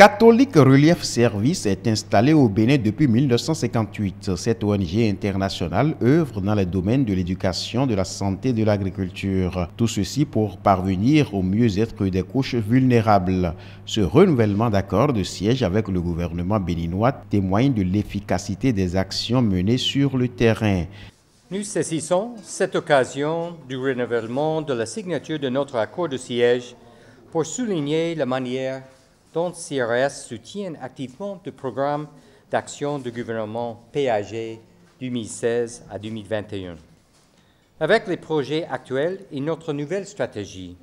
Catholic Relief Service est installée au Bénin depuis 1958. Cette ONG internationale œuvre dans les domaines de l'éducation, de la santé et de l'agriculture. Tout ceci pour parvenir au mieux-être des couches vulnérables. Ce renouvellement d'accord de siège avec le gouvernement béninois témoigne de l'efficacité des actions menées sur le terrain. Nous saisissons cette occasion du renouvellement de la signature de notre accord de siège pour souligner la manière dont CRS soutient activement le programme d'action du gouvernement PAG 2016 à 2021. Avec les projets actuels et notre nouvelle stratégie,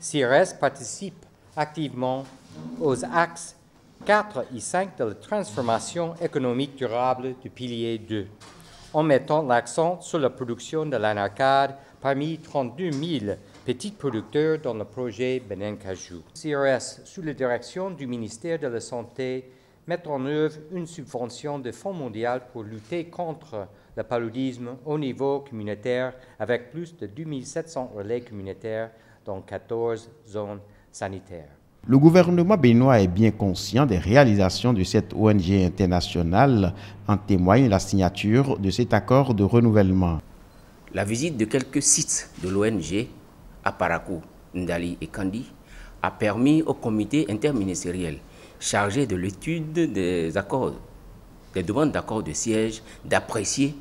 CRS participe activement aux axes 4 et 5 de la transformation économique durable du pilier 2, en mettant l'accent sur la production de l'anacarde parmi 32 000 petits producteurs dans le projet Bénin Cajou. CRS, sous la direction du ministère de la Santé, met en œuvre une subvention de Fonds mondial pour lutter contre le paludisme au niveau communautaire avec plus de 2700 relais communautaires dans 14 zones sanitaires. Le gouvernement béninois est bien conscient des réalisations de cette ONG internationale, en témoigne la signature de cet accord de renouvellement. La visite de quelques sites de l'ONG à Parakou, Ndali et Kandi a permis au comité interministériel chargé de l'étude des demandes d'accords de siège d'apprécier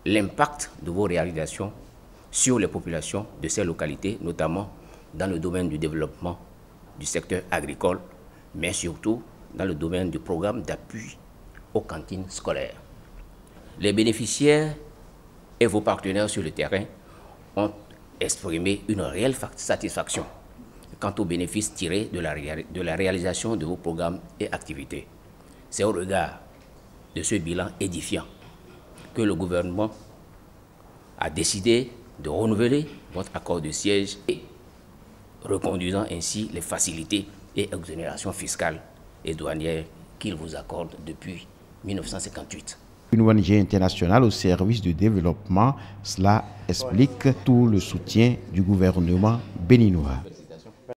l'impact de vos réalisations sur les populations de ces localités, notamment dans le domaine du développement du secteur agricole, mais surtout dans le domaine du programme d'appui aux cantines scolaires. Les bénéficiaires et vos partenaires sur le terrain ont exprimé une réelle satisfaction quant aux bénéfices tirés de la réalisation de vos programmes et activités. C'est au regard de ce bilan édifiant que le gouvernement a décidé de renouveler votre accord de siège et reconduisant ainsi les facilités et exonérations fiscales et douanières qu'il vous accorde depuis 1958. Une ONG internationale au service du développement, cela explique tout le soutien du gouvernement béninois.